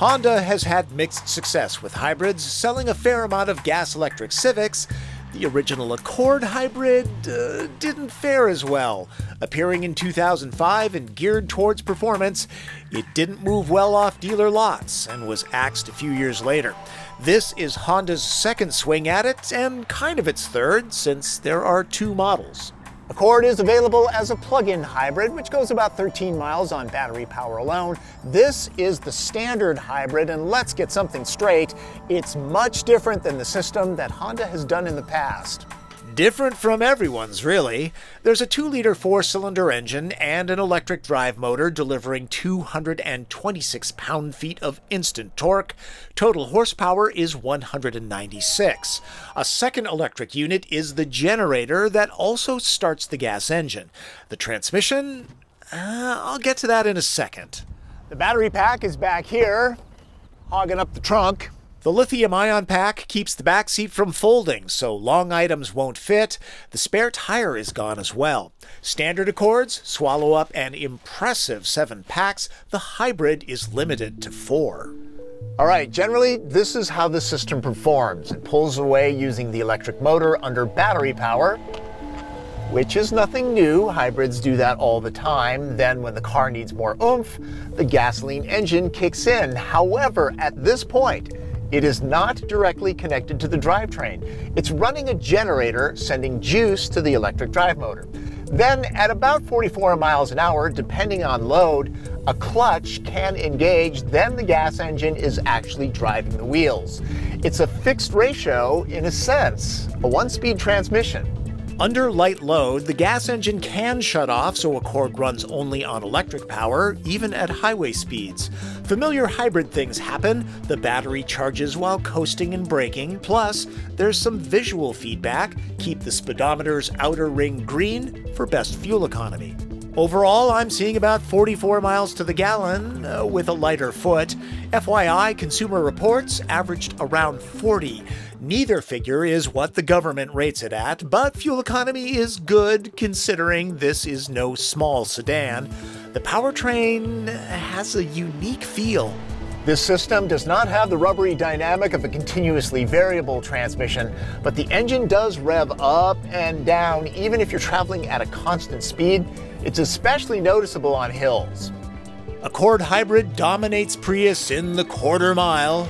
Honda has had mixed success with hybrids, selling a fair amount of gas-electric Civics. The original Accord hybrid didn't fare as well. Appearing in 2005 and geared towards performance, it didn't move well off dealer lots and was axed a few years later. This is Honda's second swing at it, and kind of its third, since there are two models. Accord is available as a plug-in hybrid, which goes about 13 miles on battery power alone. This is the standard hybrid, and let's get something straight. It's much different than the system that Honda has done in the past. Different from everyone's, really. There's a 2-liter 4-cylinder engine and an electric drive motor delivering 226 pound-feet of instant torque. Total horsepower is 196. A second electric unit is the generator that also starts the gas engine. The transmission? I'll get to that in a second. The battery pack is back here, hogging up the trunk. The lithium-ion pack keeps the back seat from folding, so long items won't fit. The spare tire is gone as well. Standard Accords swallow up an impressive 7 packs. The hybrid is limited to 4. All right, generally, this is how the system performs. It pulls away using the electric motor under battery power, which is nothing new. Hybrids do that all the time. Then when the car needs more oomph, the gasoline engine kicks in. However, at this point, it is not directly connected to the drivetrain. It's running a generator sending juice to the electric drive motor. Then at about 44 miles an hour, depending on load, a clutch can engage, then the gas engine is actually driving the wheels. It's a fixed ratio in a sense, a 1-speed transmission. Under light load, the gas engine can shut off so Accord runs only on electric power, even at highway speeds. Familiar hybrid things happen. The battery charges while coasting and braking. Plus, there's some visual feedback. Keep the speedometer's outer ring green for best fuel economy. Overall, I'm seeing about 44 miles to the gallon with a lighter foot. FYI, Consumer Reports averaged around 40. Neither figure is what the government rates it at, but fuel economy is good considering this is no small sedan. The Powertrain has a unique feel. This system does not have the rubbery dynamic of a continuously variable transmission, but the engine does rev up and down even if you're traveling at a constant speed. It's especially noticeable on hills. Accord Hybrid dominates Prius in the quarter mile.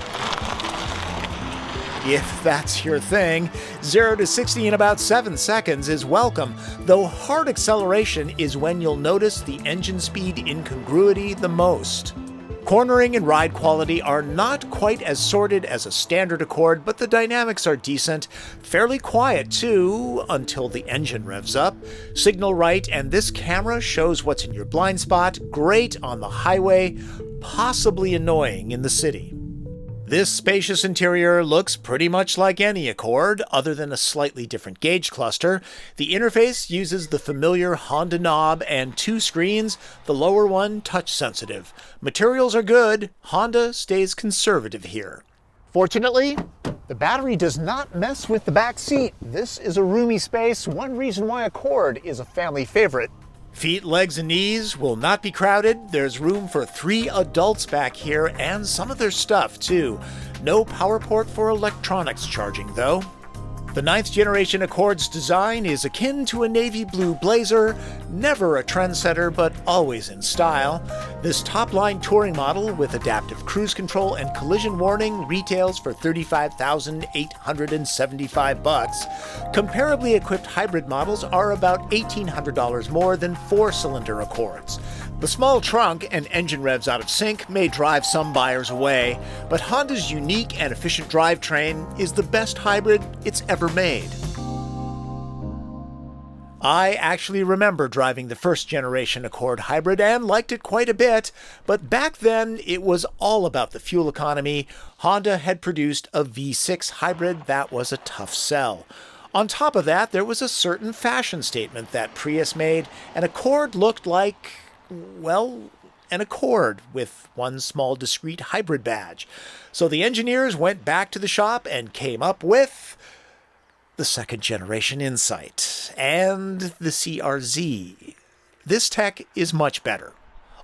If that's your thing. 0 to 60 in about 7 seconds is welcome, though hard acceleration is when you'll notice the engine speed incongruity the most. Cornering and ride quality are not quite as sorted as a standard Accord, but the dynamics are decent. Fairly quiet, too, until the engine revs up. Signal right, and this camera shows what's in your blind spot. Great on the highway, possibly annoying in the city. This spacious interior looks pretty much like any Accord, other than a slightly different gauge cluster. The interface uses the familiar Honda knob and 2 screens, the lower one touch-sensitive. Materials are good. Honda stays conservative here. Fortunately, the battery does not mess with the back seat. This is a roomy space, one reason why Accord is a family favorite. Feet, legs, and knees will not be crowded. There's room for 3 adults back here and some of their stuff, too. No power port for electronics charging, though. The 9th generation Accord's design is akin to a navy blue blazer, never a trendsetter but always in style. This top-line touring model with adaptive cruise control and collision warning retails for $35,875. Comparably equipped hybrid models are about $1,800 more than 4-cylinder Accords. The small trunk and engine revs out of sync may drive some buyers away, but Honda's unique and efficient drivetrain is the best hybrid it's ever made. I actually remember driving the first generation Accord hybrid and liked it quite a bit, but back then it was all about the fuel economy. Honda had produced a V6 hybrid that was a tough sell. On top of that, there was a certain fashion statement that Prius made, and Accord looked like, well, an Accord with one small discrete hybrid badge. So the engineers went back to the shop and came up with the second generation Insight and the CRZ. This tech is much better.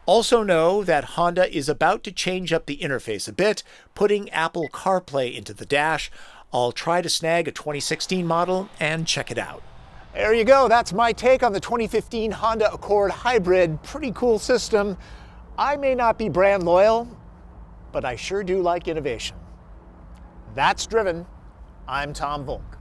Also know that Honda is about to change up the interface a bit, putting Apple CarPlay into the dash. I'll try to snag a 2016 model and check it out. There you go. That's my take on the 2015 Honda Accord Hybrid. Pretty cool system. I may not be brand loyal, but I sure do like innovation. That's Driven. I'm Tom Voelk.